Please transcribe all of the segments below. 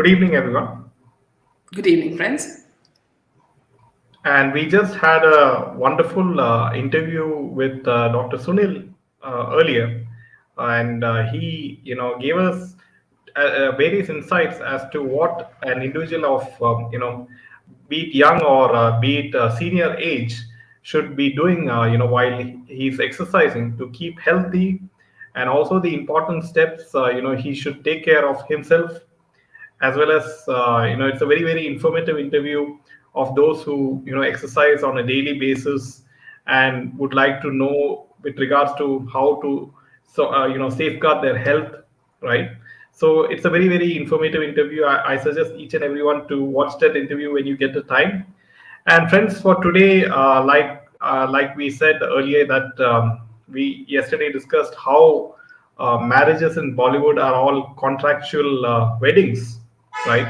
Good evening, everyone. Good evening, friends. And we just had a wonderful interview with Dr. Sunil earlier, and he, gave us various insights as to what an individual of, be it young or be it senior age, should be doing, while he's exercising to keep healthy, and also the important steps, he should take care of himself as well as it's a very informative interview of those who exercise on a daily basis and would like to know with regards to how to safeguard their health, right? So it's a very informative interview. I suggest each and everyone to watch that interview when you get the time. And friends, for today, like we said earlier, that we yesterday discussed how marriages in Bollywood are all contractual weddings, right?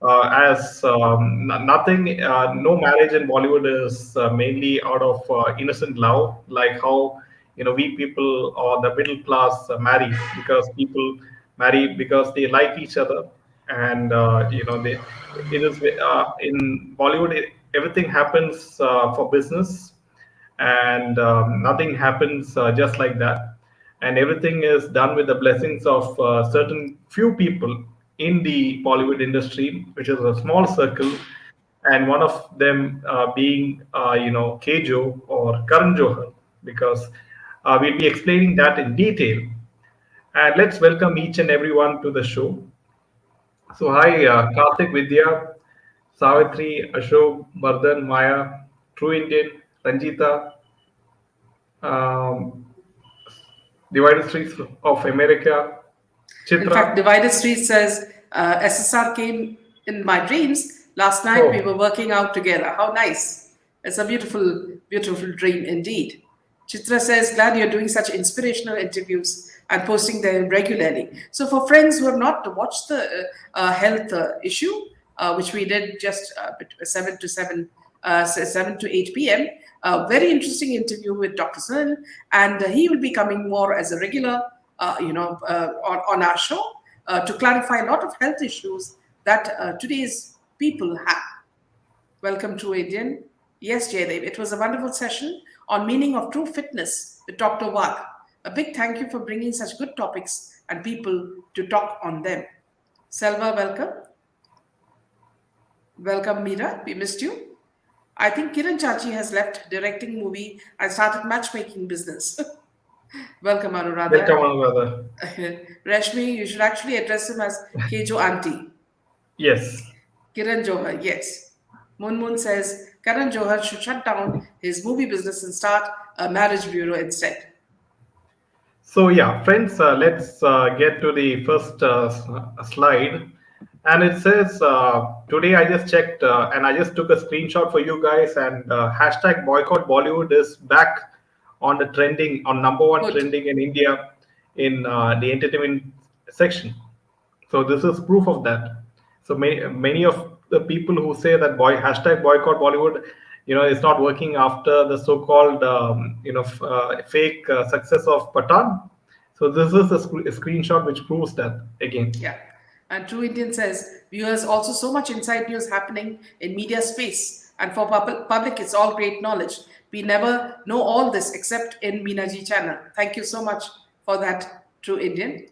As nothing, no marriage in Bollywood is mainly out of innocent love, like how we people or the middle class marry because people marry because they like each other, and they it is in Bollywood. Everything happens for business, and nothing happens just like that. And everything is done with the blessings of certain few people in the Bollywood industry, which is a small circle, and one of them being Kejo or Karan Johar, because we'll be explaining that in detail. And let's welcome each and everyone to the show. So, hi, Karthik, Vidya, Savitri, Ashok, Bardhan, Maya, True Indian, Ranjita, um, Divided Streets of America, In fact, Chitra. Divided Street says SSR came in my dreams. Last night we Oh, were working out together. How nice. It's a beautiful dream indeed. Chitra says, glad you're doing such inspirational interviews and posting them regularly. So, for friends who have not watched the health issue, which we did just 7 to 8 p.m., a very interesting interview with Dr. Sunil, and he will be coming more as a regular on our show to clarify a lot of health issues that today's people have. Welcome to Indian. Yes, Jaydev, it was a wonderful session on meaning of true fitness with Dr. Wag. A big thank you for bringing such good topics and people to talk on them. Selva, welcome. Welcome, Meera. We missed you. I think Kiran Chachi has left directing movie and started matchmaking business. Welcome, Anuradha. welcome, one brother. Rashmi, you should actually address him as Kejo Auntie. Yes. Kiran Johar, yes. Moon says Karan Johar should shut down his movie business and start a marriage bureau instead. So, yeah, friends, let's get to the first slide. And it says, today I just checked and I just took a screenshot for you guys, and hashtag boycott Bollywood is back on the trending, on number one Good. trending in India in the entertainment section. So this is proof of that. So many of the people who say that hashtag boycott Bollywood, is not working after the so-called fake success of Patan. So this is a screenshot which proves that again. Yeah. And True Indian says viewers also so much inside news happening in media space. And for public, it's all great knowledge. We never know all this except in Meenaji channel. Thank you so much for that, True Indian.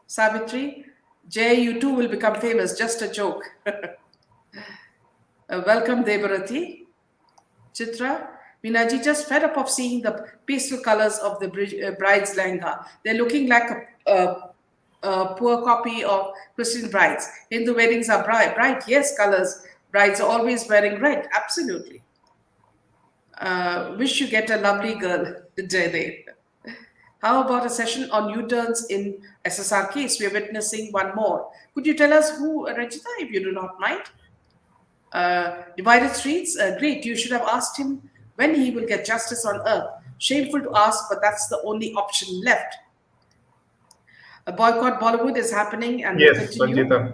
Savitri, Jay, you too will become famous. Just a joke. Welcome, Debarati. Chitra, Minaji just fed up of seeing the pastel colors of the bride's lehenga. They're looking like a poor copy of Christian brides. Hindu weddings are bright, yes, colors. Brides are always wearing red, absolutely. Wish you get a lovely girl, Jaydev. How about a session on U-turns in SSR case? We are witnessing one more. Could you tell us who, Rajita, if you do not mind? Divided Streets, great. You should have asked him when he will get justice on earth. Shameful to ask, but that's the only option left. A boycott Bollywood is happening and will Yes, continue. Ranjita.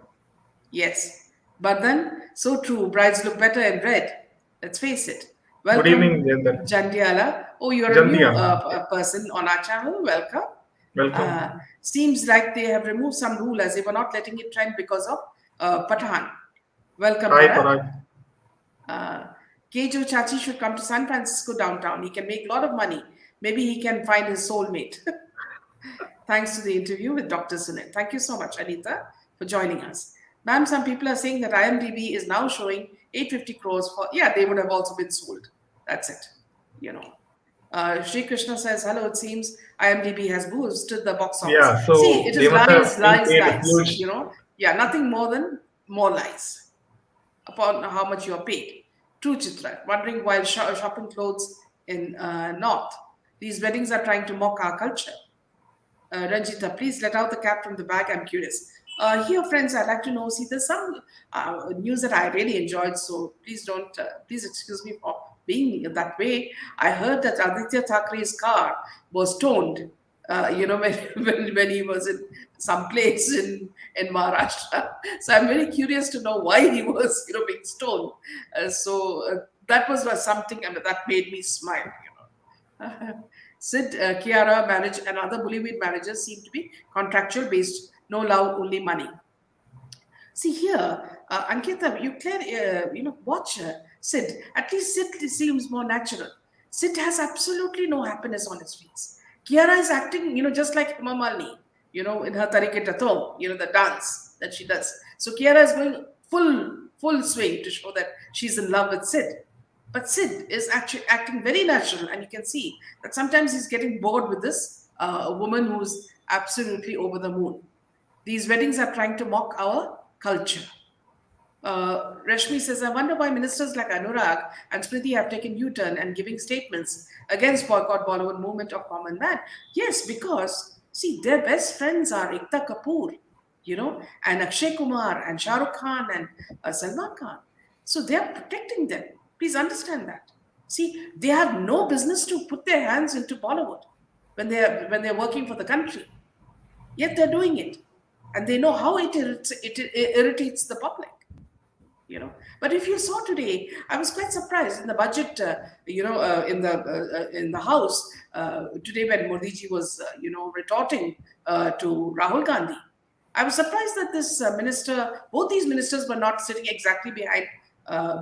Yes. But then, so true, brides look better in red. Let's face it. Good Welcome, evening, Jender. Jandiala. Oh, you're a new Jandia. person on our channel. Welcome. Welcome. Seems like they have removed some rule as they were not letting it trend because of Pathan. Welcome, Hi, Karan. Parag. Uh, Kejo Chachi should come to San Francisco downtown. He can make a lot of money. Maybe he can find his soulmate. Thanks to the interview with Dr. Sunil. Thank you so much, Anita, for joining us. Ma'am, some people are saying that IMDb is now showing 850 crores for, yeah, they would have also been sold. That's it. You know. Shri Krishna says, hello, it seems IMDb has boosted the box office. Yeah, See, so it they is must have lies, been lies, paid a lies. huge. Yeah, nothing more than more lies upon how much you're paid. True, Chitra. Wondering while shopping clothes in North. These weddings are trying to mock our culture. Ranjita, please let out the cat from the bag. I'm curious. Here, friends, I'd like to know. See, there's some news that I really enjoyed, so please don't, please excuse me for being that way. I heard that Aditya Thackeray's car was toned, when, when he was in some place in Maharashtra. So I'm very curious to know why he was, being stoned. That was something that made me smile. Sid, Kiara marriage and other Bollywood marriages seem to be contractual based, no love, only money. See here, Ankita, you can watch Sid. At least Sid seems more natural. Sid has absolutely no happiness on his face. Kiara is acting, just like Hema Malini, in her Tariqe Tato, the dance that she does. So Kiara is going full swing to show that she's in love with Sid. But Sid is actually acting very natural, and you can see that sometimes he's getting bored with this woman who's absolutely over the moon. These weddings are trying to mock our culture. Rashmi says, I wonder why ministers like Anurag and Smriti have taken U-turn and giving statements against boycott Bollywood movement of common man. Yes, because see, their best friends are Ekta Kapoor, and Akshay Kumar and Shah Rukh Khan and Salman Khan. So they are protecting them. Please understand that. See, they have no business to put their hands into Bollywood when they're working for the country. Yet they're doing it, and they know how it irritates the public. But if you saw today, I was quite surprised in the budget, in the house today when Modi ji was retorting to Rahul Gandhi. I was surprised that this both these ministers were not sitting exactly behind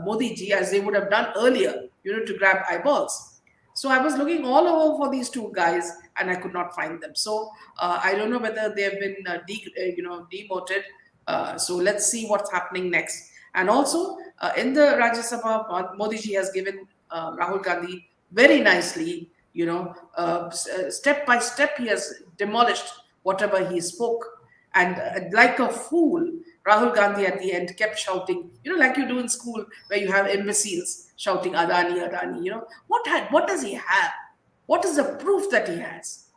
Modi ji as they would have done earlier, to grab eyeballs. So I was looking all over for these two guys, and I could not find them. So I don't know whether they have been demoted. So let's see what's happening next. And also in the Rajya Sabha, Modi ji has given Rahul Gandhi very nicely, step by step, he has demolished whatever he spoke. And like a fool, Rahul Gandhi at the end kept shouting, like you do in school where you have imbeciles shouting Adani, Adani, what does he have? What is the proof that he has?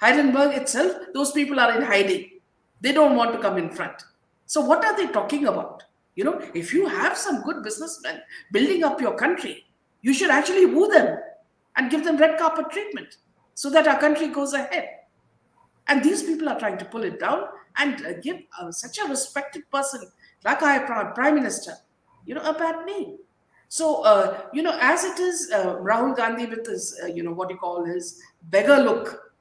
Heidelberg itself, those people are in hiding. They don't want to come in front. So what are they talking about? If you have some good businessmen building up your country, you should actually woo them and give them red carpet treatment so that our country goes ahead. And these people are trying to pull it down and give such a respected person like our Prime Minister, a bad name. So, as it is, Rahul Gandhi with his, what you call his beggar look,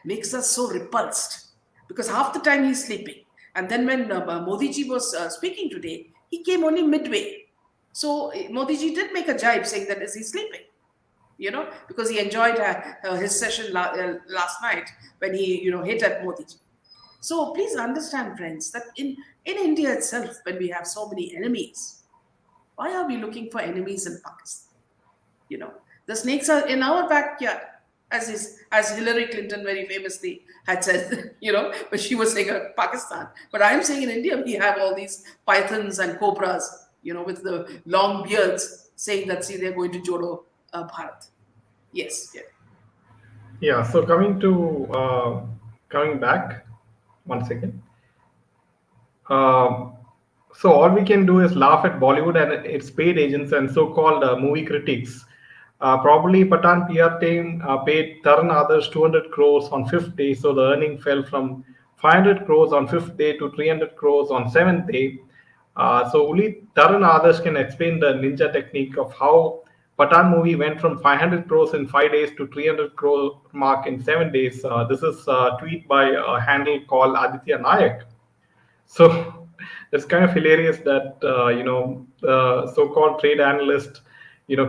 makes us so repulsed because half the time he's sleeping. And then when Modi ji was speaking today, he came only midway. So Modi ji did make a jibe saying that is he sleeping? Because he enjoyed his session last night when he, hit at Modi ji. So please understand, friends, that in India itself, when we have so many enemies, why are we looking for enemies in Pakistan? The snakes are in our backyard, as Hillary Clinton very famously had said, but she was saying Pakistan. But I am saying in India, we have all these pythons and cobras, with the long beards saying that, see, they're going to Jodo Bharat. Yes. Yeah. Yeah. So coming back, one second. Um, so all we can do is laugh at Bollywood and its paid agents and so-called movie critics. Probably Patan PR team paid Taran Others 200 crores on fifth day, so the earning fell from 500 crores on fifth day to 300 crores on seventh day. So only Taran Others can explain the ninja technique of how Patan movie went from 500 crores in 5 days to 300 crore mark in 7 days. This is a tweet by a handle called Aditya Nayak. So it's kind of hilarious that the so-called trade analyst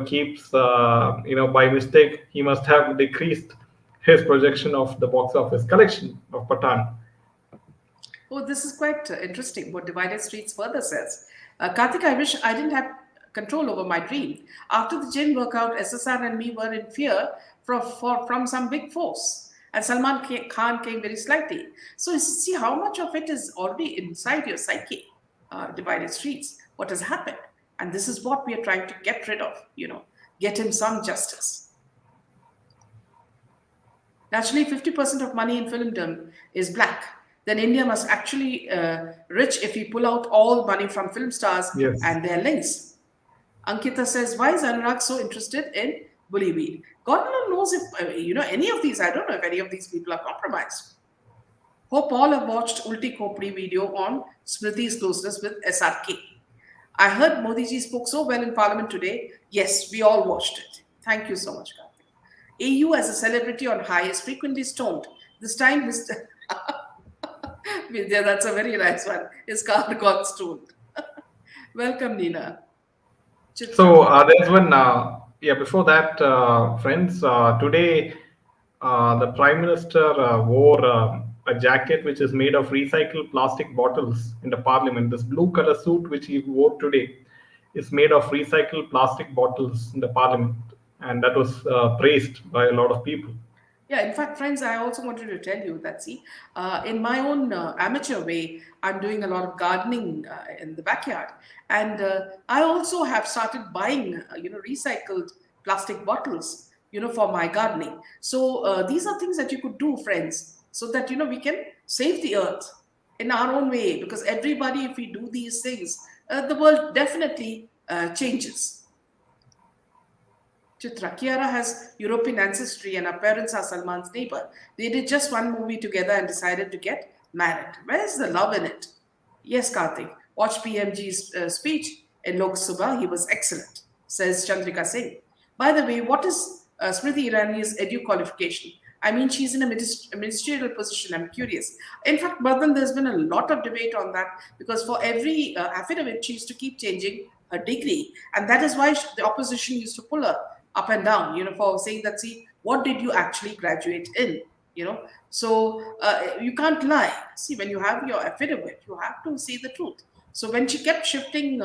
keeps by mistake he must have decreased his projection of the box office collection of Patan. Oh, this is quite interesting what Divided Streets further says. Karthik, I wish I didn't have control over my dream. After the gym workout, SSR and me were in fear from some big force. And Khan came very slightly. So you see how much of it is already inside your psyche, Divided Streets, what has happened. And this is what we are trying to get rid of, get him some justice. Naturally, 50% of money in filmdom is black. Then India must actually rich if we pull out all money from film stars Yes. and their links. Ankita says, "Why is Anurag so interested in Bollywood? God alone knows if any of these. I don't know if any of these people are compromised. Hope all have watched Ulti Khopri video on Smriti's closeness with SRK. I heard Modi ji spoke so well in Parliament today. Yes, we all watched it. Thank you so much, Karthik. AU as a celebrity on high is frequently stoned. This time his yeah, that's a very nice one. His car got stoned. Welcome, Nina. So Chitra. there's one. Yeah, before that, friends, today the Prime Minister wore a jacket which is made of recycled plastic bottles in the Parliament. This blue color suit which he wore today is made of recycled plastic bottles in the Parliament, and that was praised by a lot of people. Yeah, in fact, friends, I also wanted to tell you that, see, in my own amateur way, I'm doing a lot of gardening in the backyard. And I also have started buying, recycled plastic bottles, for my gardening. So these are things that you could do, friends, so that, we can save the earth in our own way. Because everybody, if we do these things, the world definitely changes. Chitra. Kiara has European ancestry and her parents are Salman's neighbor. They did just one movie together and decided to get married. Where's the love in it? Yes, Karthik. Watch PMG's speech in Lok Sabha. He was excellent, says Chandrika Singh. By the way, what is Smriti Irani's edu qualification? I mean, she's in a ministerial position. I'm curious. In fact, Bardhan, there's been a lot of debate on that because for every affidavit, she used to keep changing her degree. And that is why the opposition used to pull her up and down, for saying that, see, what did you actually graduate in? So you can't lie. See, when you have your affidavit, you have to say the truth. So when she kept shifting,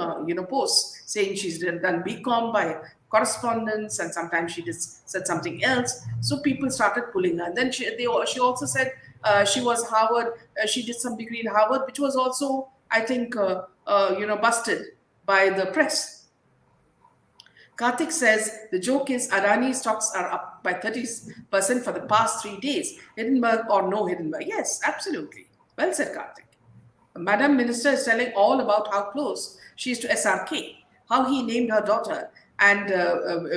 posts, saying she's done BCom by correspondence, and sometimes she just said something else, so people started pulling her. And then she also said she was Harvard. She did some degree in Harvard, which was also, I think, busted by the press. Karthik says the joke is Adani stocks are up by 30% for the past 3 days. Hindenburg or no Hindenburg? Yes, absolutely. Well said, Karthik. Madam Minister is telling all about how close she is to SRK, how he named her daughter, and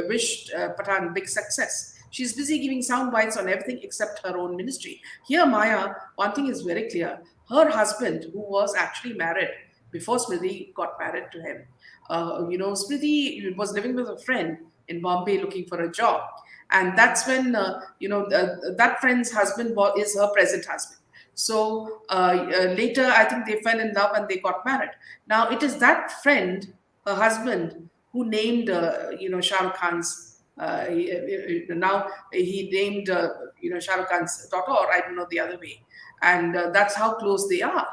wished Patan big success. She's busy giving sound bites on everything except her own ministry. Here, Maya, one thing is very clear. Her husband, who was actually married before Smriti got married to him, Smriti was living with a friend in Bombay looking for a job. And that's when, that friend's husband is her present husband. So later, I think they fell in love and they got married. Now, it is that friend, her husband, who named, Shah Rukh Khan's, now he named, Shah Rukh Khan's daughter, or I don't know the other way. And that's how close they are.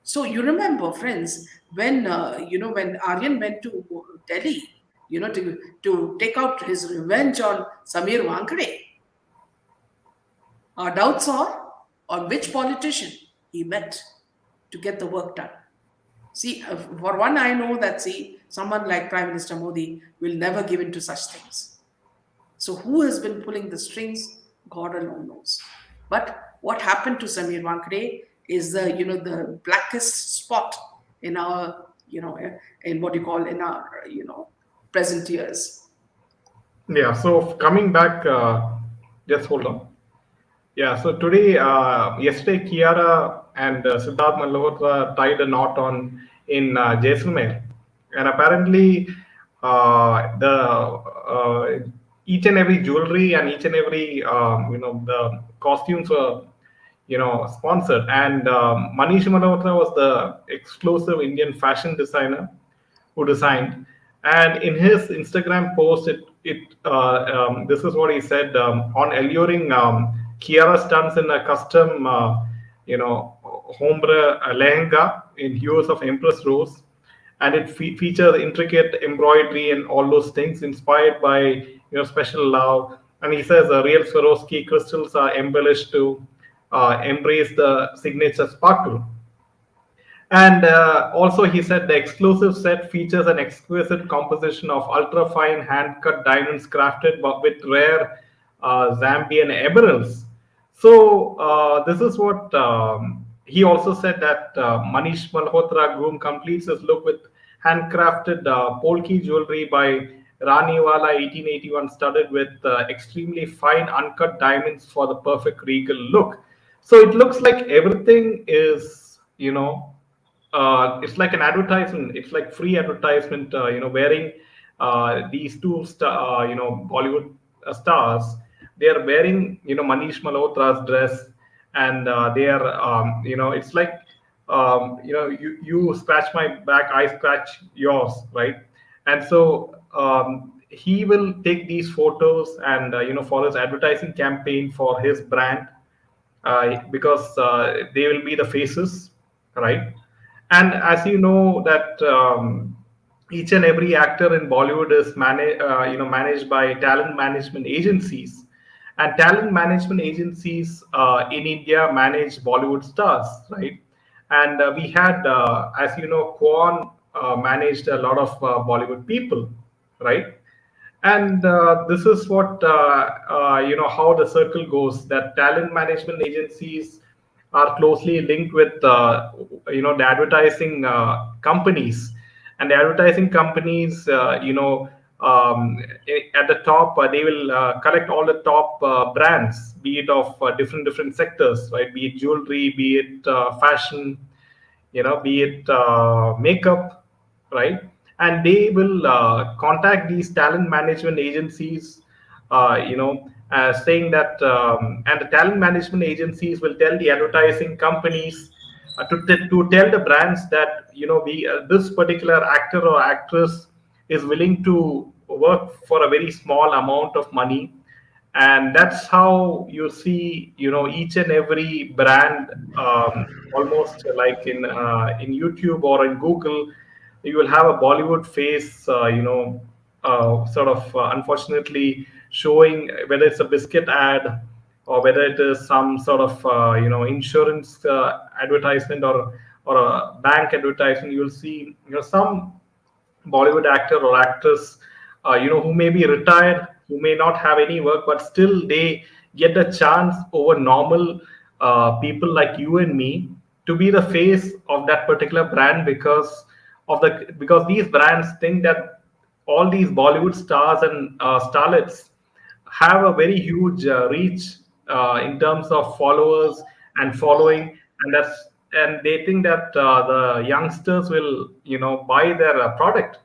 So you remember, friends, when when Aryan went to Delhi, to take out his revenge on Samir Wankade, our doubts are on which politician he met to get the work done. See, for one, I know that someone like Prime Minister Modi will never give in to such things. So who has been pulling the strings? God alone knows. But what happened to Samir Wankade is the blackest spot in our in what you call in our present years. Yeah. So coming back, just hold on. Yeah, so today, yesterday, Kiara and Siddharth Malhotra tied a knot on in Jaisalmer, and apparently, the each and every jewelry and each and every the costumes were sponsored. And Manish Malhotra was the exclusive Indian fashion designer who designed. And in his Instagram post, this is what he said on alluring Kiara stunts in a custom, hombre lehenga in hues of Empress Rose, and it features intricate embroidery and all those things inspired by special love. And he says real Swarovski crystals are embellished to embrace the signature sparkle. And also, he said the exclusive set features an exquisite composition of ultra fine hand cut diamonds crafted with rare Zambian emeralds. So, this is what he also said, that Manish Malhotra groom completes his look with handcrafted polki jewelry by Raniwala 1881, studded with extremely fine uncut diamonds for the perfect regal look. So, it looks like everything is, it's like an advertisement. It's like free advertisement. Wearing these Bollywood stars, they are wearing Manish Malhotra's dress, and they are it's like you scratch my back, I scratch yours, right? And so he will take these photos and for his advertising campaign for his brand, because they will be the faces, right? And as you know that each and every actor in Bollywood is managed by talent management agencies, and talent management agencies in India manage Bollywood stars, right? And we had, as you know, Kwan managed a lot of Bollywood people, right? And this is what how the circle goes, that talent management agencies are closely linked with the advertising companies. And the advertising companies, at the top, they will collect all the top brands, be it of different sectors, right? Be it jewelry, be it fashion, be it makeup, right? And they will contact these talent management agencies, saying that, and the talent management agencies will tell the advertising companies to tell the brands that we this particular actor or actress is willing to work for a very small amount of money. And that's how you see each and every brand, almost like in YouTube or in Google, you will have a Bollywood face, sort of unfortunately showing, whether it's a biscuit ad or whether it is some sort of insurance advertisement, or a bank advertisement. You'll see some Bollywood actor or actress, who may be retired, who may not have any work, but still they get a chance over normal people like you and me to be the face of that particular brand, because these brands think that all these Bollywood stars and starlets have a very huge reach in terms of followers and following, and they think that the youngsters will buy their product.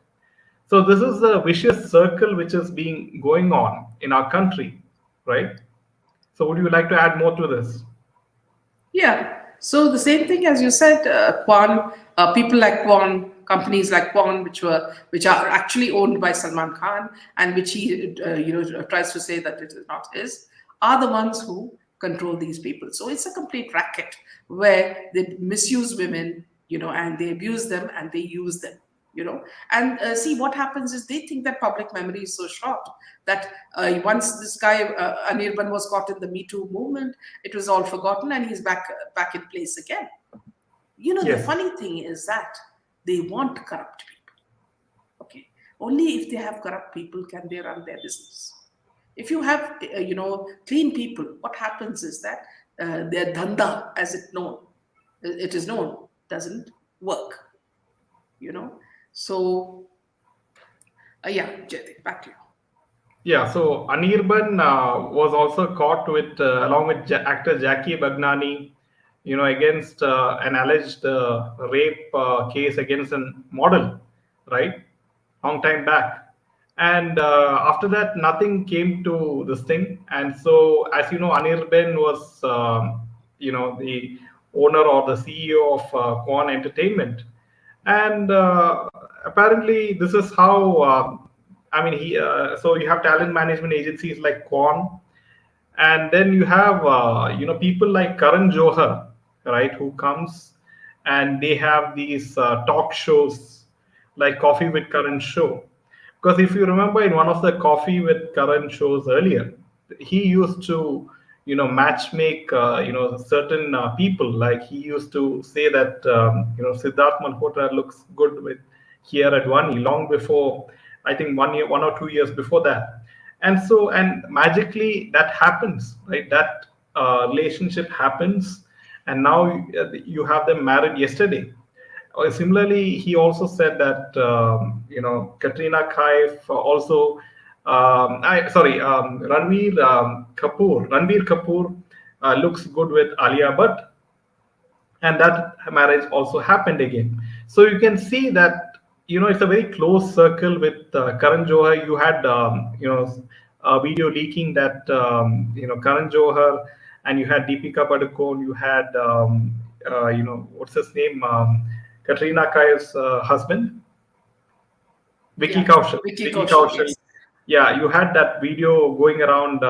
So this is a vicious circle which is being going on in our country, right? So would you like to add more to this? Yeah. So the same thing as you said, Kwan, people like Kwan, companies like Kwan, which are actually owned by Salman Khan, and which he tries to say that it is not his, are the ones who control these people. So it's a complete racket where they misuse women, and they abuse them and they use them. And see, what happens is they think that public memory is so short that once this guy Anirban was caught in the Me Too movement, it was all forgotten and he's back in place again. The Yes. funny thing is that they want corrupt people. Okay, only if they have corrupt people can they run their business. If you have clean people, what happens is that their dhanda, as it is known, doesn't work. So yeah, Jaideep, back to you. Yeah, so Anirban was also caught with, along with actor Jackie Bagnani, against an alleged rape case against a model, right? Long time back. And after that, nothing came to this thing. And so, as you know, Anirban was, the owner or the CEO of Quan Entertainment. And apparently this is how I mean he so you have talent management agencies like Quan, and then you have people like Karan Johar, right, who comes and they have these talk shows like Coffee with Karan show. Because if you remember in one of the Coffee with Karan shows earlier, he used to match make certain people. Like he used to say that Siddharth Malhotra looks good with Kiara Advani long before, I think 1 year, 1 or 2 years before that. And so, and magically that happens, right? That relationship happens, and now you have them married yesterday. Similarly, he also said that Katrina Kaif also, Ranveer Kapoor looks good with Alia Bhatt, and that marriage also happened again. So you can see that it's a very close circle with Karan Johar. You had a video leaking that Karan Johar, and you had Deepika Padukone, you had what's his name, Katrina Kaif's husband, Vicky Yeah, Kaushal. Vicky Vicky Kaushal, Kaushal. yes. Yeah, you had that video going around.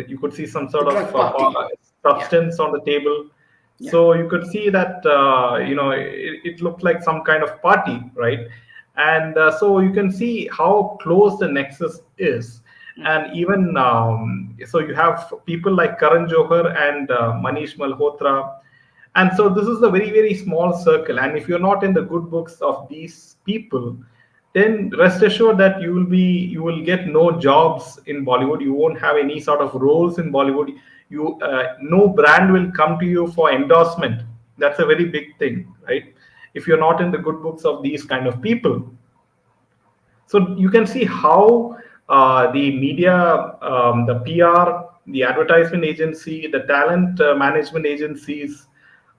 You could see some The sort of drug party. Yeah, substance on the table. yeah, So you could see that it looked like some kind of party, right? And so you can see how close the nexus is. And even so, you have people like Karan Johar and Manish Malhotra, and so this is a very very small circle. And if you're not in the good books of these people, then rest assured that you will get no jobs in Bollywood. You won't have any sort of roles in Bollywood. You No brand will come to you for endorsement. That's a very big thing, right? If you're not in the good books of these kind of people. So you can see how the media, the PR, the advertisement agency, the talent management agencies,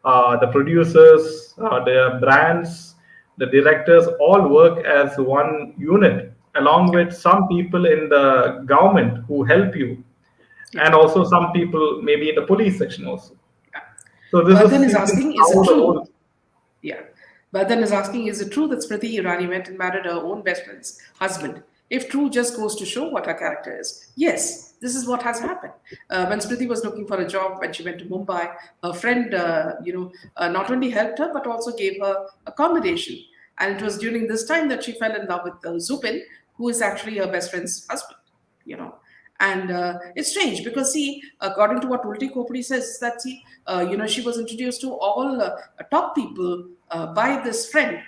the producers, the brands, the directors all work as one unit, along yeah, with some people in the government who help you, yeah, and also some people maybe in the police section also. yeah. So Vardhan is this is asking, is how it the true? role. Yeah. Vardhan is asking, is it true that Smriti Irani went and married her own best friend's husband? If true, just goes to show what her character is. Yes, this is what has happened. When Smriti was looking for a job, when she went to Mumbai, her friend, not only helped her but also gave her accommodation. And it was during this time that she fell in love with Zupin, who is actually her best friend's husband. You know, and it's strange because see, according to what Ulti Kopri says, that see, she was introduced to all top people by this friend,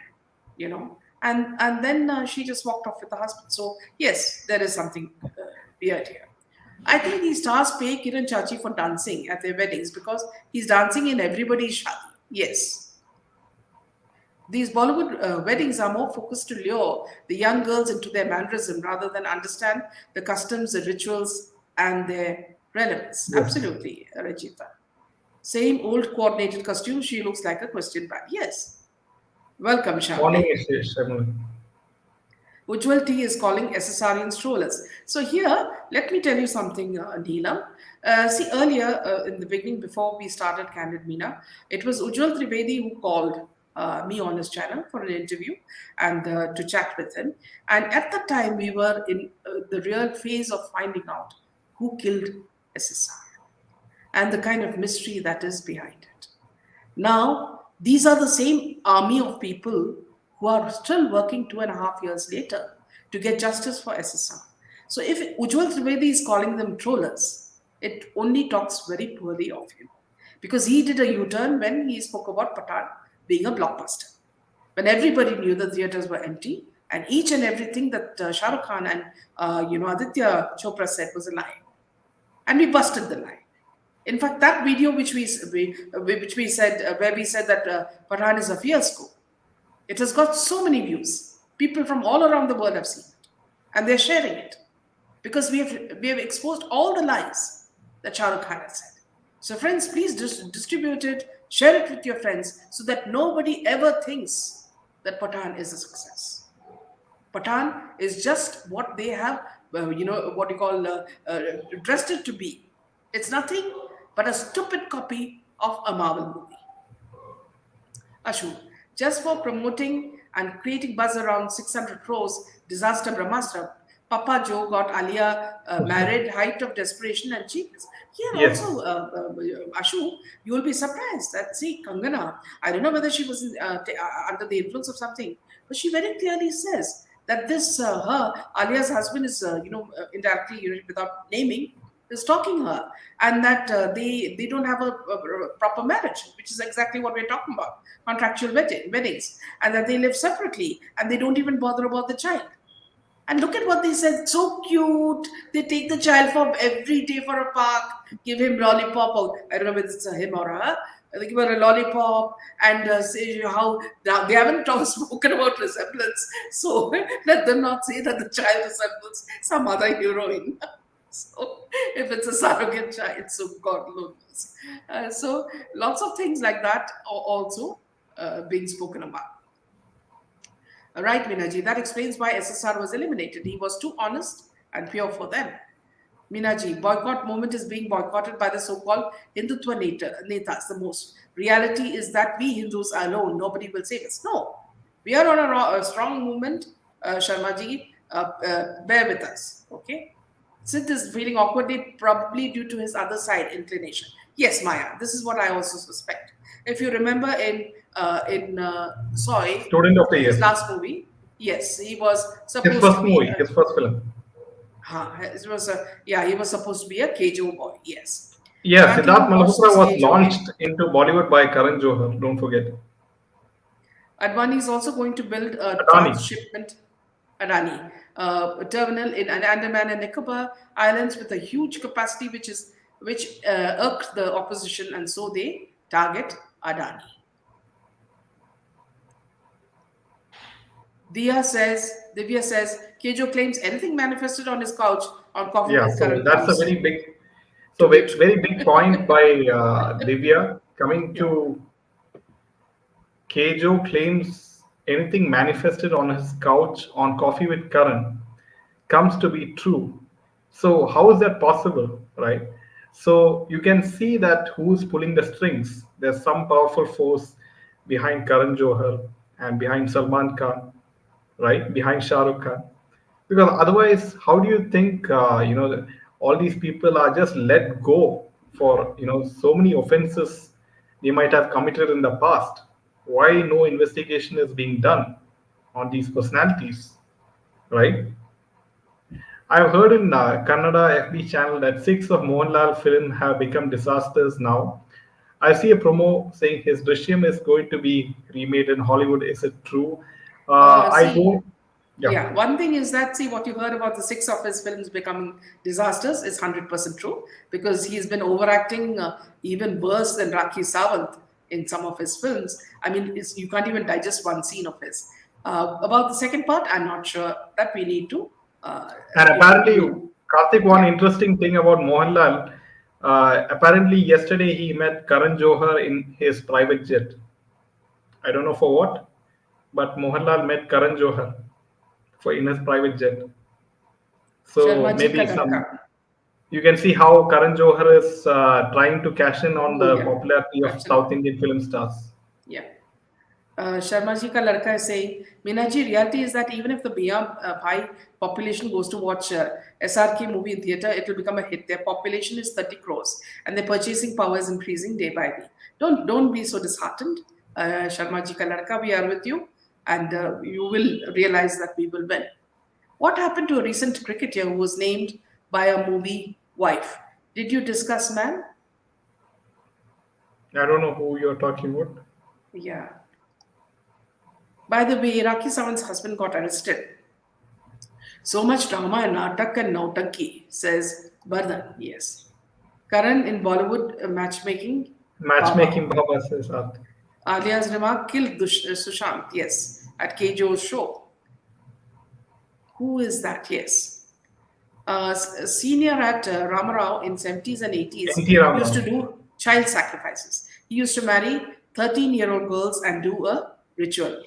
and then she just walked off with the husband. So yes, there is something weird here. I think these stars pay Kiran Chachi for dancing at their weddings because he's dancing in everybody's shadi. Yes, these Bollywood weddings are more focused to lure the young girls into their mannerism rather than understand the customs, the rituals, and their relevance. Yes. Absolutely, Rajita. Same old coordinated costume, she looks like a question bag. Yes. Welcome, Morning, Shamli. Shamul. Ujjwal T is calling SSRian strollers. So here, let me tell you something, Neelam. See, earlier in the beginning, before we started Candid Meena, it was Ujjwal Trivedi who called me on his channel for an interview and to chat with him. And at the time, we were in the real phase of finding out who killed SSR and the kind of mystery that is behind it. Now, these are the same army of people who are still working 2.5 years later to get justice for SSR. So if Ujjwal Trivedi is calling them trollers, it only talks very poorly of him. Because he did a U-turn when he spoke about Pathan being a blockbuster. When everybody knew the theaters were empty and each and everything that Shah Rukh Khan and Aditya Chopra said was a lie. And we busted the lie. In fact, that video which we said where we said that Pathan is a fiasco, it has got so many views. People from all around the world have seen it, and they're sharing it because we have exposed all the lies that Shah Rukh Khan has said. So, friends, please distribute it, share it with your friends, so that nobody ever thinks that Pathan is a success. Pathan is just what they have, what you call dressed it to be. It's nothing but a stupid copy of a Marvel movie. Ashu, just for promoting and creating buzz around 600 crores disaster Brahmastra, Papa Joe got Alia married, height of desperation and cheapness. Here also, Yes. Ashu, you will be surprised that, see, Kangana, I don't know whether she was under the influence of something, but she very clearly says that this, Alia's husband is, indirectly, without naming, is stalking her, and that they don't have a proper marriage, which is exactly what we're talking about, contractual weddings, and that they live separately and they don't even bother about the child. And look at what they said. So cute. They take the child for every day for a park, give him lollipop. Or, I don't know whether it's a him or her. They give her a lollipop and say how they haven't spoken about resemblance. So let them not say that the child resembles some other heroine. So if it's a surrogate child, so God knows. So lots of things like that are also being spoken about. Right, Minaji, that explains why SSR was eliminated. He was too honest and pure for them. Minaji, boycott movement is being boycotted by the so-called Hindutva netas the most. Reality is that we Hindus are alone. Nobody will save us. No, we are on a strong movement. Sharmaji, bear with us. Okay. Sid is feeling awkwardly, probably due to his other side inclination. Yes, Maya, this is what I also suspect. If you remember in Soy, Student of the his year. last movie, yes, he was His supposed to first be movie, his first film. it was a yeah, he was supposed to be a Kejo boy, yes. Yeah, Can't Siddharth even watch Malhotra this was Kejo launched again. into Bollywood by Karan Johar. Don't forget. Advani is also going to build a Adani. transshipment Adani a terminal in Andaman and Nicobar Islands with a huge capacity, which irked the opposition, and so they target Adani. Divya says, Kejo claims anything manifested on his couch on coffee Yeah, with so Karan that's a comes very big, to so be very, true. very big point by Divya. Coming Yeah. to Kejo claims anything manifested on his couch on Coffee with Karan comes to be true. So how is that possible, right? So you can see that who's pulling the strings. There's some powerful force behind Karan Johar and behind Salman Khan, right? Behind Shah Rukh Khan. Because otherwise, how do you think all these people are just let go for so many offenses they might have committed in the past? Why no investigation is being done on these personalities, right? I've heard in Kannada FB channel that six of Mohanlal film have become disasters now. I see a promo saying his Drishyam is going to be remade in Hollywood. Is it true? I See, don't. Yeah, yeah, one thing is that, see, what you heard about the six of his films becoming disasters is 100% true, because he's been overacting even worse than Rakhi Sawant in some of his films. I mean, you can't even digest one scene of his. About the second part, I'm not sure that we need to, and we apparently, will, Karthik, one yeah. interesting thing about Mohanlal. Apparently, yesterday he met Karan Johar in his private jet. I don't know for what, but Mohanlal met Karan Johar for in his private jet. So Sharma ji ka maybe ladka. some you can see how Karan Johar is trying to cash in on Oh, the yeah, popularity of South absolutely. Indian film stars. Yeah. Sharma ji ka ladka is saying, Meena ji, reality is that even if the Mia Bhai population goes to watch SRK movie in theatre, it will become a hit. Their population is 30 crores and their purchasing power is increasing day by day. Don't be so disheartened. Sharma ji ka ladka, we are with you, and you will realize that we will win. What happened to a recent cricketer who was named by a movie wife? Did you discuss, man? I don't know who you're talking about. Yeah. By the way, Rakhi Sawant's husband got arrested. So much drama and natak and nautanki, says Bardhan. Yes. Karan in Bollywood matchmaking, Baba. Matchmaking Baba says Art. Alia's remark killed Sushant. Yes. At Kejo's show. Who is that? Yes. Senior at Ramarao in 70s and 80s NT used to Ramaram. do child sacrifices. He used to marry 13-year-old girls and do a ritual.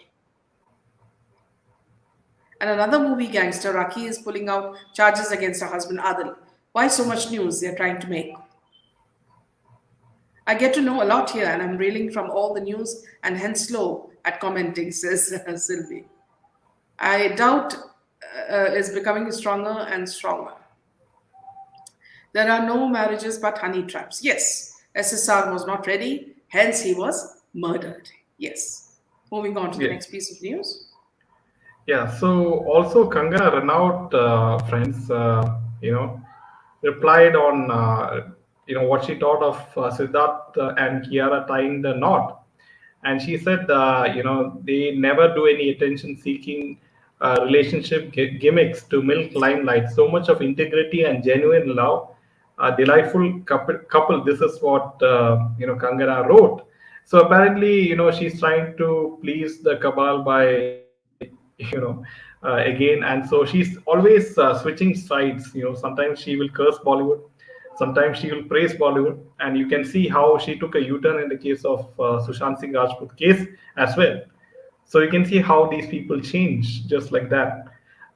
And another movie gangster, Raki, is pulling out charges against her husband Adil. Why so much news they're trying to make? I get to know a lot here, and I'm reeling from all the news and hence slow at commenting, says Sylvie. I doubt is becoming stronger and stronger. There are no marriages but honey traps. Yes, SSR was not ready, hence he was murdered. Yes. Moving on to the Yeah. next piece of news. Yeah, so also Kangana Ranaut, friends, replied on, what she thought of Siddharth and Kiara tying the knot. And she said, they never do any attention-seeking relationship gimmicks to milk limelight. So much of integrity and genuine love, a delightful couple. This is what, Kangana wrote. So apparently, she's trying to please the cabal by, again, and so she's always switching sides. Sometimes she will curse Bollywood, sometimes she will praise Bollywood, and you can see how she took a U-turn in the case of Sushant Singh Rajput case as well. So you can see how these people change just like that.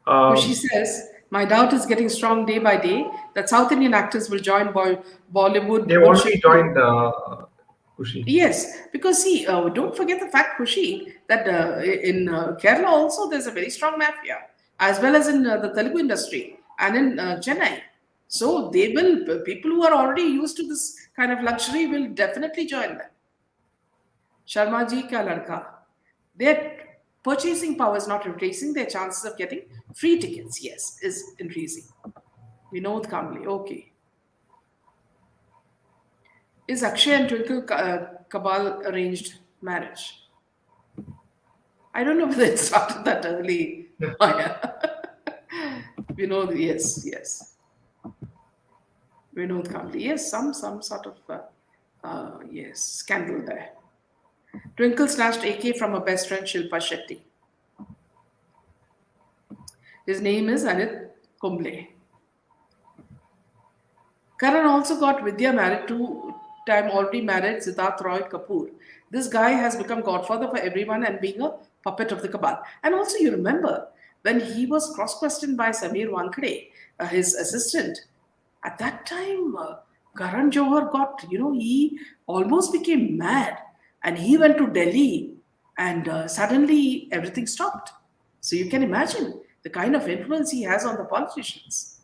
Kushi Um, says, my doubt is getting strong day by day that South Indian actors will join Bollywood they've bullshit already too. joined Kushi. Yes, because see, don't forget the fact, Kushi, that in Kerala also there's a very strong mafia, as well as in the Telugu industry and in Chennai. So they will, people who are already used to this kind of luxury will definitely join them. Sharma ji ka ladka. Their purchasing power is not increasing. Their chances of getting free tickets, yes, is increasing. Vinod Kambli, okay. Is Akshay and Twinkle Kabal arranged marriage? I don't know whether it started that early. Maya. Vinod, yes, yes. Vinod Kambli, yes, some sort of yes scandal there. Twinkle snatched AK from her best friend Shilpa Shetty. His name is Anit Kumble. Karan also got Vidya married to time already married Siddharth Roy Kapoor. This guy has become godfather for everyone and being a puppet of the cabal. And also, you remember when he was cross-questioned by Samir Wankhede, his assistant. At that time, Karan Johar got, he almost became mad, and he went to Delhi, and suddenly everything stopped. So you can imagine the kind of influence he has on the politicians.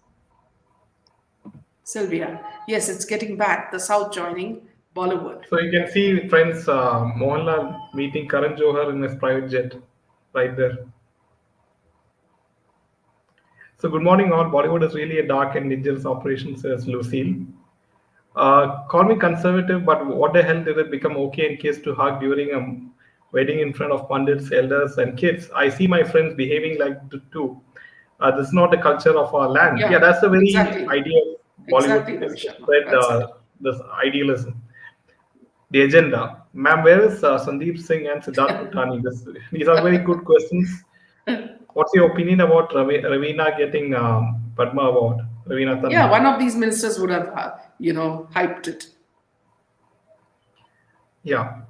Sylvia, yes, it's getting back. The South joining Bollywood. So you can see, friends, Mohanlal meeting Karan Johar in his private jet, right there. So good morning, all. Bollywood is really a dark and dangerous operation, says Lucille. Call me conservative, but what the hell did it become okay in case to hug during a wedding in front of pundits, elders, and kids? I see my friends behaving like too. This is not the culture of our land. Yeah, Yeah, that's the very exactly. idea of Exactly, Bollywood Ravi is to Sharma. spread Well said. this idealism. The agenda. Ma'am, where is Sandeep Singh and Siddharth Puttani? These are very good questions. What's your opinion about Ravina getting Padma Award? Ravina Yeah, Tandon. one of these ministers would have, hyped it. Yeah.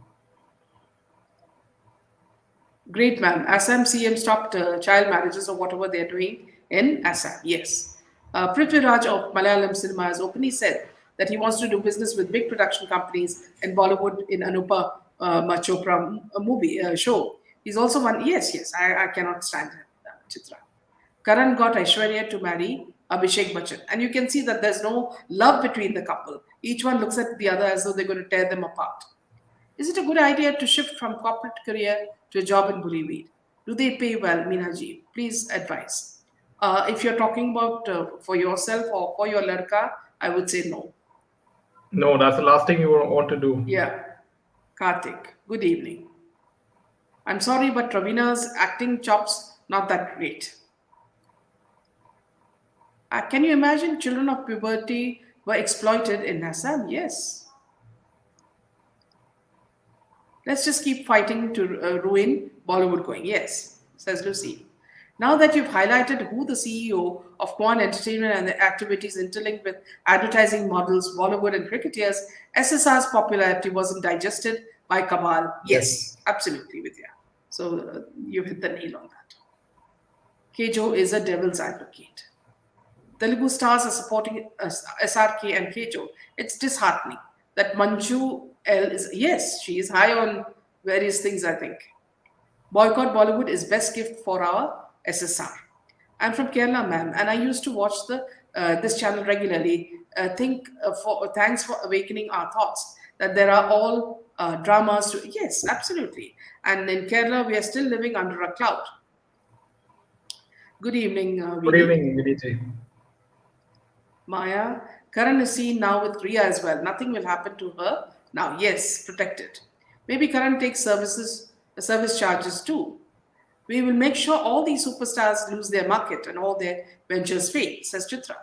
Great man. Assam CM stopped child marriages or whatever they're doing in Assam. Yes. Prithvi Raj of Malayalam cinema has openly said that he wants to do business with big production companies in Bollywood in Anupa Chopra movie show. He's also one. Yes, yes. I cannot stand him, Chitra. Karan got Aishwarya to marry Abhishek Bachchan. And you can see that there's no love between the couple. Each one looks at the other as though they're going to tear them apart. Is it a good idea to shift from corporate career to a job in Bollywood? Do they pay well, Minaji? Please advise. If you're talking about for yourself or for your ladka, I would say no. No, that's the last thing you want to do. Yeah. Karthik, good evening. I'm sorry, but Ravina's acting chops not that great. Can you imagine children of puberty were exploited in Assam? Yes. Let's just keep fighting to ruin Bollywood going. Yes, says Lucy. Now that you've highlighted who the CEO of Kwan Entertainment and the activities interlinked with advertising models, Bollywood, and cricketers, SSR's popularity wasn't digested by Kabal. Yes. Yes, absolutely, Vidya. So you hit the nail on that. Kejo is a devil's advocate. Telugu stars are supporting SRK and Kejo. It's disheartening that Manju L is, yes, she is high on various things, I think. Boycott Bollywood is best gift for our SSR. I'm from Kerala, ma'am, and I used to watch the this channel regularly. Think for thanks for awakening our thoughts that there are all dramas. Yes, absolutely. And in Kerala, we are still living under a cloud. Good evening, Good Vinny. evening, Viniji. Maya. Karan is seen now with Riya as well. Nothing will happen to her now. Yes, protected. Maybe Karan takes service charges too. We will make sure all these superstars lose their market and all their ventures fail, says Chitra.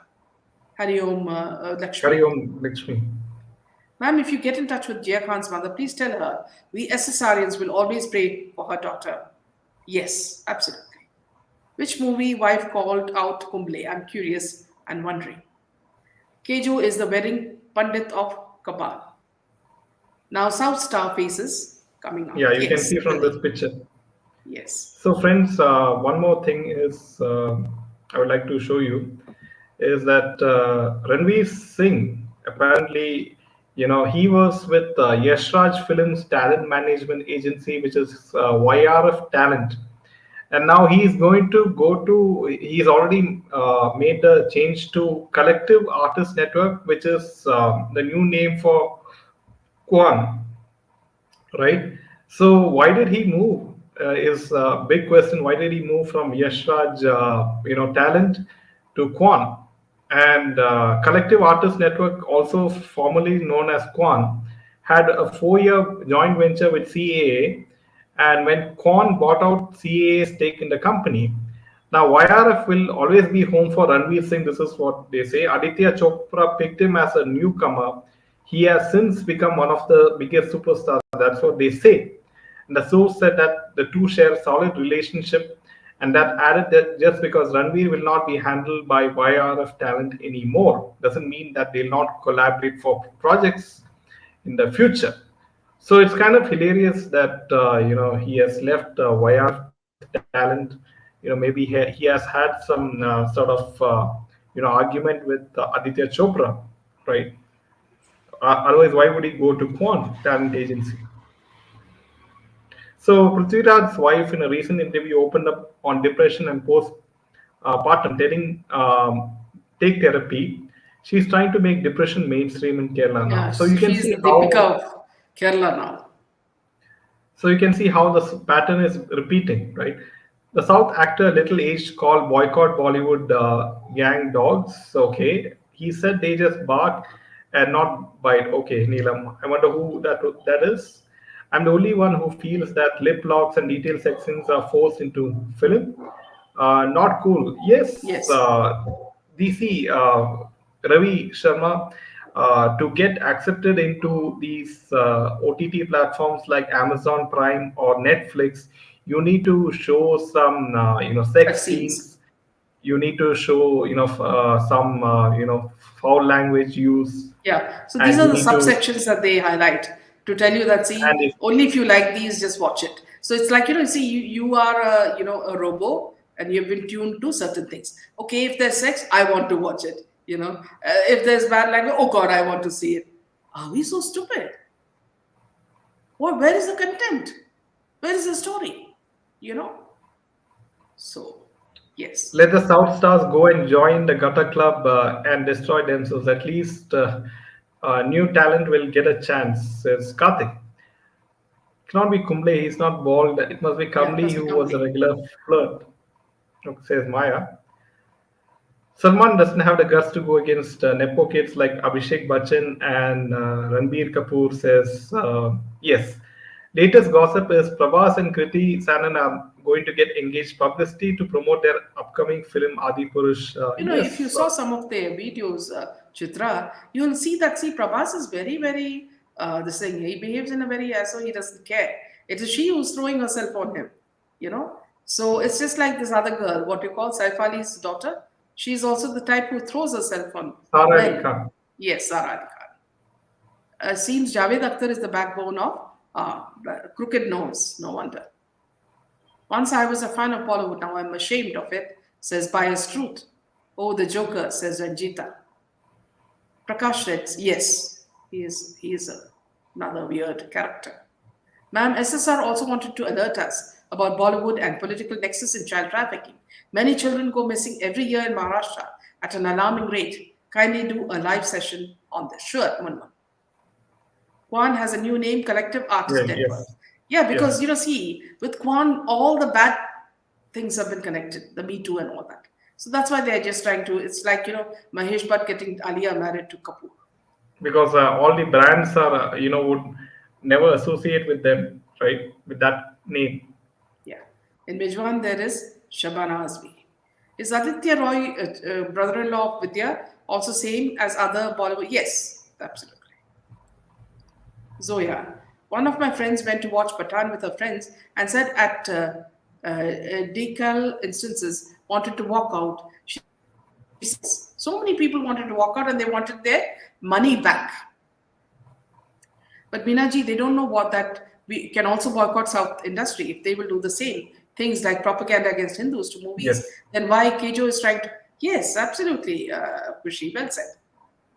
Hari Om Carry Lakshmi. on, Lakshmi. Ma'am, if you get in touch with Jia Khan's mother, please tell her we SSRians will always pray for her daughter. Yes, absolutely. Which movie wife called out Kumble? I'm curious and wondering. Kejo is the wedding Pandit of Kabal. Now South Star faces coming Yeah, up. you can Yes, see from this Lily. picture. Yes. So, friends, one more thing is I would like to show you is that Ranveer Singh apparently, he was with Yash Raj Films Talent Management Agency, which is YRF Talent, and now he's going to go to. He's already made the change to Collective Artist Network, which is the new name for Kwan, right? So why did he move? Is a big question. Why did he move from Yashraj, talent to Kwan? And Collective Artists Network, also formerly known as Kwan, had a 4-year joint venture with CAA. And when Kwan bought out CAA's stake in the company, now YRF will always be home for Ranveer Singh. This is what they say. Aditya Chopra picked him as a newcomer. He has since become one of the biggest superstars. That's what they say. And the source said that the two share a solid relationship, and that added that just because Ranveer will not be handled by YRF talent anymore doesn't mean that they'll not collaborate for projects in the future. So it's kind of hilarious that he has left YRF talent. Maybe he has had some sort of argument with Aditya Chopra, right? Otherwise, why would he go to Quan Talent Agency? So Prithviraj's wife, in a recent interview, opened up on depression and postpartum, telling take therapy. She's trying to make depression mainstream in Kerala now. Yeah, So you can she's see the Deepika how of Kerala now. this pattern is repeating, right? The South actor, little aged, called boycott Bollywood gang dogs. Okay, he said they just bark and not bite. Okay, Neelam, I wonder who that is. I'm the only one who feels that lip locks and detailed sex scenes are forced into film. Not cool. Yes, Yes. DC Ravi Sharma, to get accepted into these OTT platforms like Amazon Prime or Netflix, you need to show some sex Vaccines. scenes. You need to show some foul language use, Yeah. So these and are you the need to subsections that they highlight to tell you that, and see, if only if you like these, just watch it. So it's like, see, you are a robo and you've been tuned to certain things. Okay, if there's sex, I want to watch it. If there's bad language, oh God, I want to see it. Are we so stupid? Where is the content? Where is the story? You know? So, yes. let the South Stars go and join the gutter club and destroy themselves. At least new talent will get a chance, says Karthik. Cannot be Kumble, he's not bald. It must be Yeah, it Kamli must be who was a complete. regular flirt, says Maya. Salman doesn't have the guts to go against Nepo kids like Abhishek Bachchan and Ranbir Kapoor, says yes. Latest gossip is Prabhas and Kriti Sanan are going to get engaged publicity to promote their upcoming film Adi Purush. If you Yes, saw some of their videos, Chitra, you'll see that, see, Prabhas is very, very, this thing, he behaves in a very, as though he doesn't care. It is she who's throwing herself on him, you know. So it's just like this other girl, what you call Saif Ali's daughter. She's also the type who throws herself on Sara Ali men. Khan. Yes, Sara Ali Khan. Seems Javed Akhtar is the backbone of crooked nose, no wonder. Once I was a fan of Bollywood, now I'm ashamed of it, says Bias Truth. Oh, the Joker, says Ranjita. Prakash Reds, yes, he is a Another weird character. Ma'am, SSR also wanted to alert us about Bollywood and political nexus in child trafficking. Many children go missing every year in Maharashtra at an alarming rate. Kindly do a live session on this. Sure, Munman. Kwan has a new name, Collective Artist Yeah, Network. yes, Yeah, because yes. see, with Kwan, all the bad things have been connected, the Me Too and all that. So that's why they're just trying to. It's like Mahesh Bhatt getting Alia married to Kapoor. Because all the brands are, would never associate with them, right? With that name. Yeah. In Mijwan, there is Shabana Azmi. Is Aditya Roy brother-in-law of Vidya also same as other Bollywood? Yes, absolutely. Zoya. One of my friends went to watch Patan with her friends and said at decal instances wanted to walk out. She says so many people wanted to walk out and they wanted their money back. But Minaji, they don't know what that we can also boycott South industry if they will do the same things like propaganda against Hindus to movies. Yes. Then why Kejo is trying to? Yes, absolutely, Kushi, well said.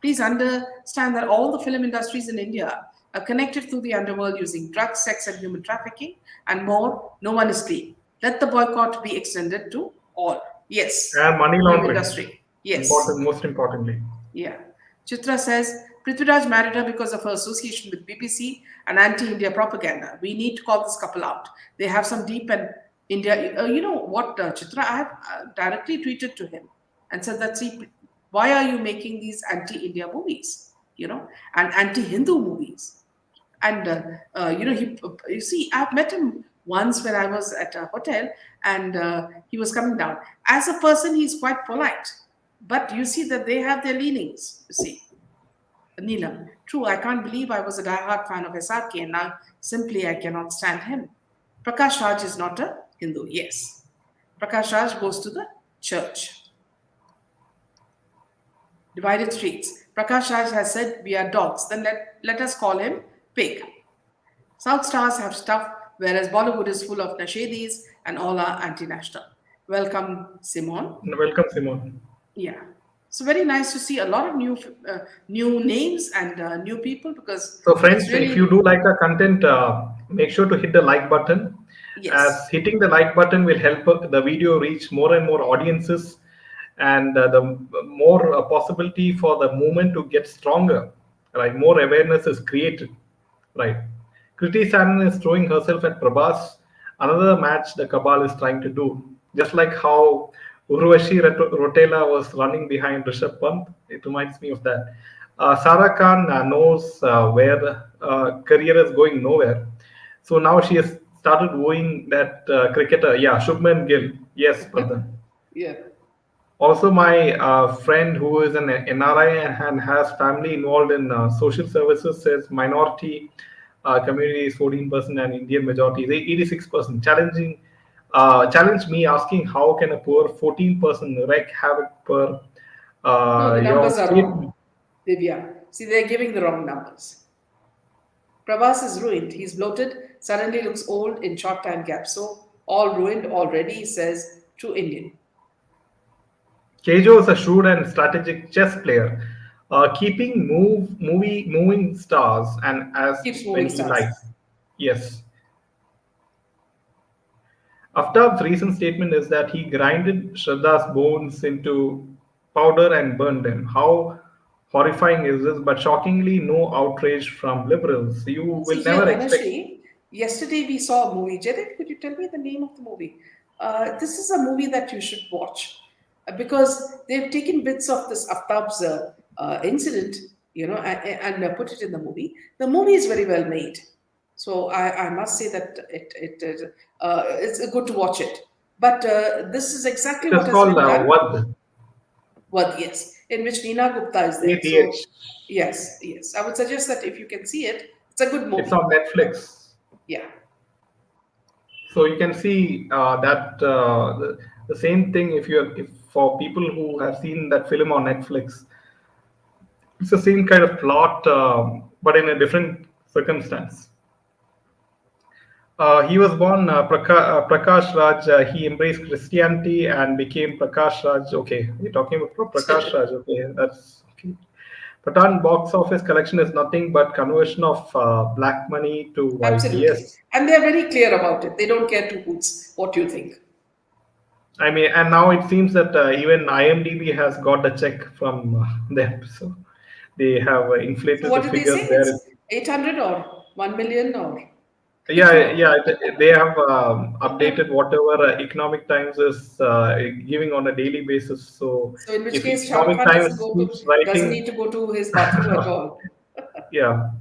Please understand that all the film industries in India are connected through the underworld using drugs, sex, and human trafficking, and more. No one is clean. Let the boycott be extended to all. Yes, And money film laundering, industry. Yes. important, most importantly. Yeah. Chitra says Prithviraj married her because of her association with BBC and anti-India propaganda. We need to call this couple out. They have some deep and India. You know what, Chitra? I have directly tweeted to him and said that see, why are you making these anti-India movies? And anti-Hindu movies. And you see, I've met him once when I was at a hotel, and he was coming down. As a person, he's quite polite, but you see that they have their leanings. You see, Neelam. True, I can't believe I was a diehard fan of SRK, and now simply I cannot stand him. Prakash Raj is not a Hindu. Yes, Prakash Raj goes to the church. Divided streets. Prakash Raj has said we are dogs. Then let us call him pig. South stars have stuff, whereas Bollywood is full of nashedis and all are anti-national. Welcome, Simon. Welcome, Simon. Yeah. So very nice to see a lot of new names and new people because So, it's friends, if you really do like our content, make sure to hit the like button, as yes. hitting the like button will help the video reach more and more audiences, and the more possibility for the movement to get stronger, right? More awareness is created, right? Kriti Sanon is throwing herself at Prabhas, another match the Cabal is trying to do. Just like how Urvashi Rotela was running behind Rishabh Pant, it reminds me of that. Sarah Khan knows where career is going nowhere. So now she has started wooing that cricketer, yeah, Shubman Gill. Yes, Pardhan. Yeah. Also, my friend who is an NRI and has family involved in social services says minority community is 14% and Indian majority is 86%. Challenge me asking how can a poor 14% wreak havoc per No, the numbers are state. wrong. Divya. See, they're giving the wrong numbers. Prabhas is ruined. He's bloated, suddenly looks old in short time gap. So all ruined already, says true Indian. Kejo is a shrewd and strategic chess player, keeping moving stars and as Keeps when moving he stars. likes. Yes. Aftab's recent statement is that he grinded Shraddha's bones into powder and burned them. How horrifying is this? But shockingly, no outrage from liberals. You See will here, never expect. Dhanashri, yesterday we saw a movie. Jadid, could you tell me the name of the movie? This is a movie that you should watch because they've taken bits of this Aftab's incident, and put it in the movie. The movie is very well made. So I must say that it's good to watch it. But this is exactly It is what has called been done. Wad, Well, yes, in which Neena Gupta is there. So ADH. yes, I would suggest that if you can see it, it's a good It's movie. on Netflix. Yeah. So you can see that the same thing if for people who have seen that film on Netflix, it's the same kind of plot, but in a different circumstance. He was born Prakash Raj. He embraced Christianity and became Prakash Raj. Okay, we're talking about Prakash Raj. Okay, that's okay. Patan box office collection is nothing but conversion of black money to white. Absolutely. Yes, And they're very clear about it. They don't care two hoots what you think. I mean, and now it seems that even IMDb has got the check from them, so they have So inflated what the did they say? figures there. It's 800 or 1 million or Yeah, yeah, they have updated whatever Economic Times is giving on a daily basis. So so in which if case Shah Rukh Economic Khan Times keeps doesn't need writing, to go to his bathroom at all. yeah.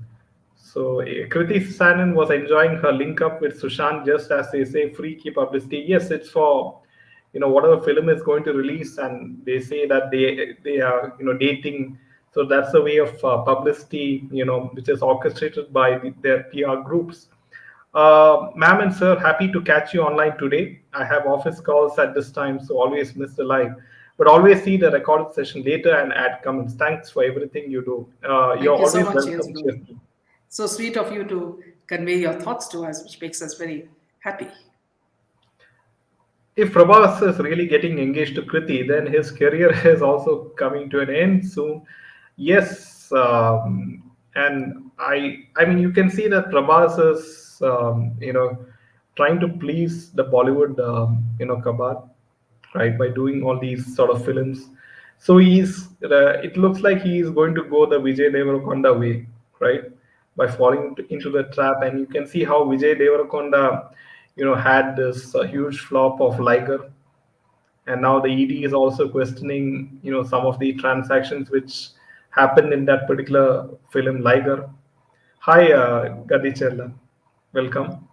So Kriti Sanon was enjoying her link up with Sushant, just as they say, free key publicity. Yes, it's for whatever film is going to release, and they say that they are dating. So that's a way of publicity, which is orchestrated by their PR groups. Ma'am and sir, happy to catch you online today. I have office calls at this time, so always miss the live. But always see the recorded session later and add comments. Thanks for everything you do. You're Thank you so always much, Yes welcome, Chef. Bloom. So sweet of you to convey your thoughts to us, which makes us very happy. If Prabhas is really getting engaged to Kriti, then his career is also coming to an end soon. Yes, and I mean, you can see that Prabhas is, trying to please the Bollywood, cabal, right, by doing all these sort of films. So it looks like he is going to go the Vijay Deverakonda way, right, by falling into the trap. And you can see how Vijay Deverakonda, had this huge flop of Liger, and now the ED is also questioning, some of the transactions which happened in that particular film, Liger. Hi, Gadichella, welcome.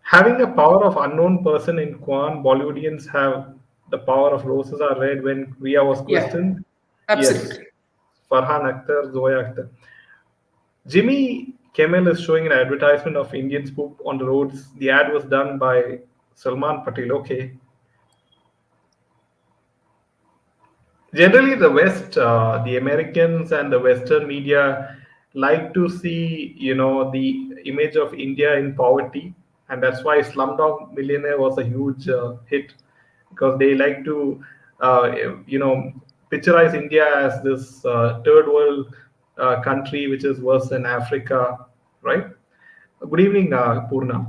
Having a power of unknown person in Kwan, Bollywoodians have the power of roses are red when Ria was Yeah, questioned. Yes, absolutely. Farhan Akhtar, Zoya Akhtar. Jimmy Kimmel is showing an advertisement of Indian spook on the roads. The ad was done by Salman Patel. Okay. Generally, the West, the Americans and the Western media like to see, the image of India in poverty, and that's why Slumdog Millionaire was a huge hit, because they like to, uh, you know, picturize India as this third world country which is worse than Africa, right? Good evening, Purna.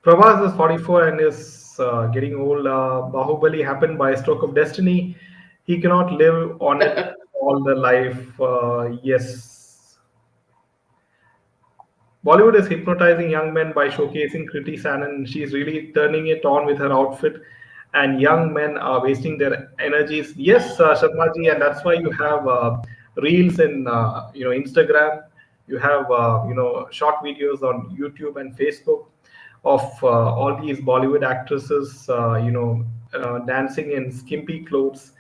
Prabhas is 44 and is getting old. Bahubali happened by a stroke of destiny. He cannot live on it all the life. Yes. Bollywood is hypnotizing young men by showcasing Kriti Sanon. She's really turning it on with her outfit, and young men are wasting their energies. Yes, Sharmaji, and that's why you have reels in Instagram. You have short videos on YouTube and Facebook of all these Bollywood actresses, dancing in skimpy clothes,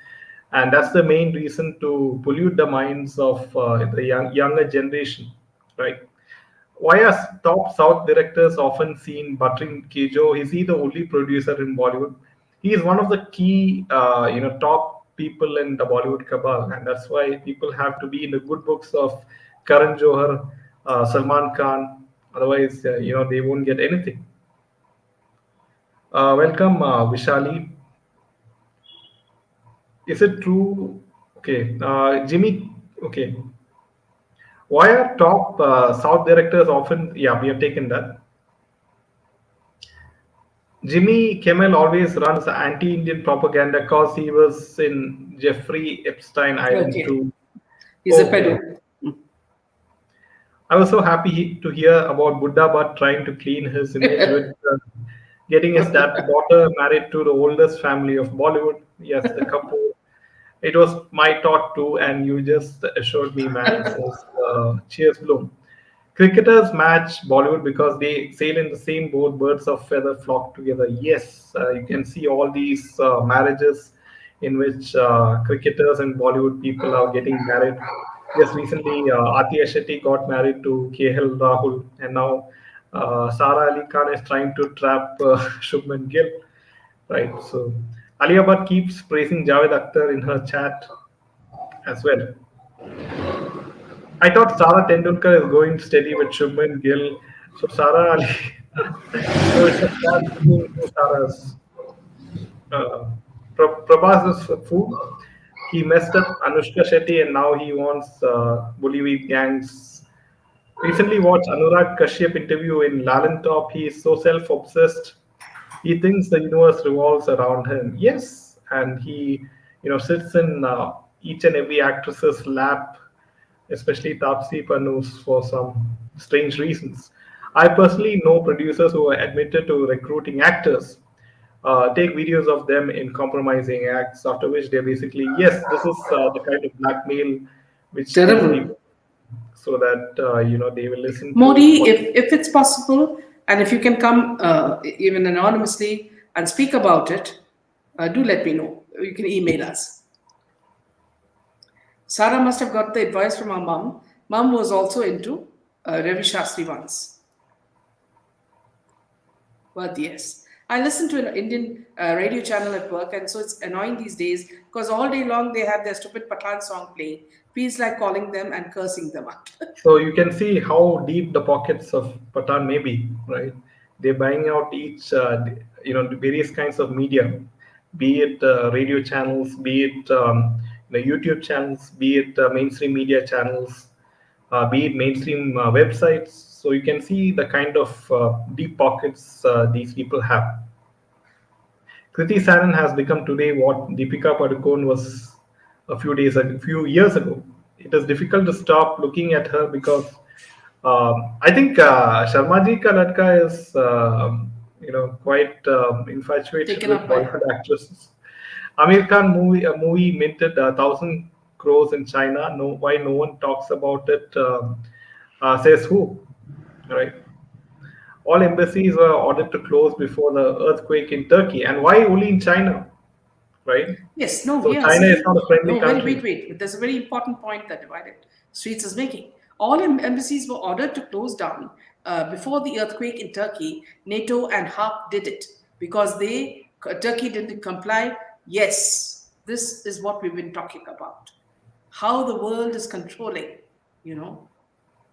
and that's the main reason to pollute the minds of the younger generation, right? Why are top South directors often seen buttering Kejo? Is he the only producer in Bollywood? He is one of the key, top people in the Bollywood cabal, and that's why people have to be in the good books of Karan Johar, Salman Khan. Otherwise, they won't get anything. Welcome, Vishali. Is it true? Okay, Jimmy. Okay, why are top South directors often? Yeah, we have taken that. Jimmy Kimmel always runs anti-Indian propaganda because he was in Jeffrey Epstein Island Okay. too. He's a Okay. pedo. I was so happy to hear about Buddha Bhatt trying to clean his image with getting his daughter married to the oldest family of Bollywood. Yes, the couple. It was my thought too, and you just assured me, man. Says, cheers, Bloom. Cricketers match Bollywood because they sail in the same boat. Birds of feather flock together. Yes, you can see all these marriages in which cricketers and Bollywood people are getting married. Yes, recently Atiya Shetty got married to KL Rahul, and now Sara Ali Khan is trying to trap Shubman Gill. Right. So Alia Bhatt keeps praising Javed Akhtar in her chat as well. I thought Sara Tendulkar is going steady with Shubman Gill. So Sara Ali. So it's a chat between two Saras. uh, Prabhas is food. He messed up Anushka Shetty and now he wants Bollywood gangs. Recently watched Anurag Kashyap interview in Lalan Top. He is so self-obsessed. He thinks the universe revolves around him. Yes, and he, sits in each and every actress's lap, especially Tapsi Pannu's, for some strange reasons. I personally know producers who are admitted to recruiting actors, take videos of them in compromising acts, after which they're basically, yes, this is the kind of blackmail which these Terrible. people, so that they will listen to Modi, what. if it's possible, and if you can come even anonymously and speak about it, do let me know. You can email us. Sarah must have got the advice from her mom. Mom was also into Ravi Shastri once. But yes, I listen to an Indian radio channel at work, and so it's annoying these days because all day long they have their stupid Pathan song playing. Feels like calling them and cursing them out. So you can see how deep the pockets of Patan may be, right? They're buying out each, the various kinds of media, be it radio channels, be it YouTube channels, be it mainstream media channels, be it mainstream websites. So you can see the kind of deep pockets these people have. Kriti Sanon has become today what Deepika Padukone was a few years ago. It is difficult to stop looking at her because I think Sharma Ji Ka Ladka is quite infatuated Taken with up by her. Bollywood actresses. Amir Khan movie minted 1,000 crores in China. No, why no one talks about it? Says who, right? All embassies were ordered to close before the earthquake in Turkey. And why only in China, right? Yes, no, So yeah, China is see, not a friendly no, country. wait. There's a very important point that Divided Streets is making. All embassies were ordered to close down before the earthquake in Turkey. NATO and HARP did it because Turkey didn't comply. Yes, this is what we've been talking about. How the world is controlling, you know,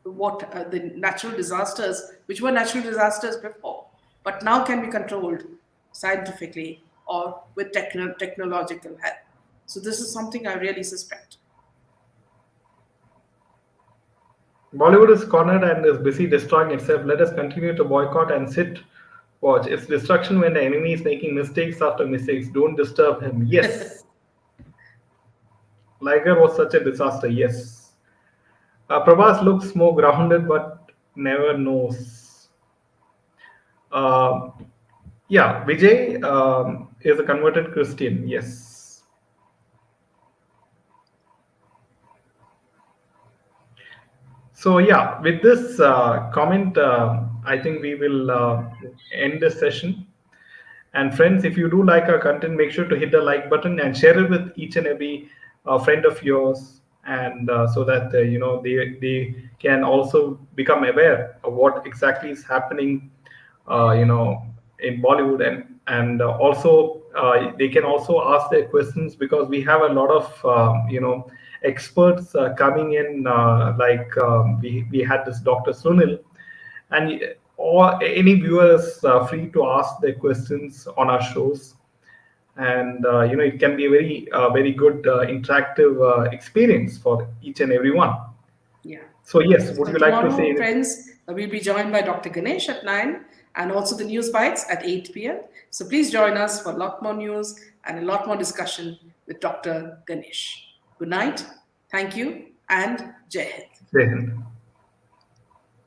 what the natural disasters, which were natural disasters before, but now can be controlled scientifically or with technological help. So this is something I really suspect. Bollywood is cornered and is busy destroying itself. Let us continue to boycott and sit watch. It's destruction when the enemy is making mistakes after mistakes. Don't disturb him. Yes. Liger was such a disaster. Yes. Prabhas looks more grounded but never knows. Uh, yeah, Vijay is a converted Christian. Yes. So yeah, with this comment, I think we will end this session. And friends, if you do like our content, make sure to hit the like button and share it with each and every friend of yours, and so that they can also become aware of what exactly is happening, in Bollywood, and also they can also ask their questions because we have a lot of experts coming in, like we had this Dr. Sunil, and or any viewers free to ask their questions on our shows, and it can be a very good interactive experience for each and every one. Yeah. So yes, would So you like to say tomorrow, anything? friends, we'll be joined by Dr. Ganesh at 9 and also the news bites at 8 p.m. So please join us for a lot more news and a lot more discussion with Dr. Ganesh. Good night. Thank you and Jai Hind. Jai Hind.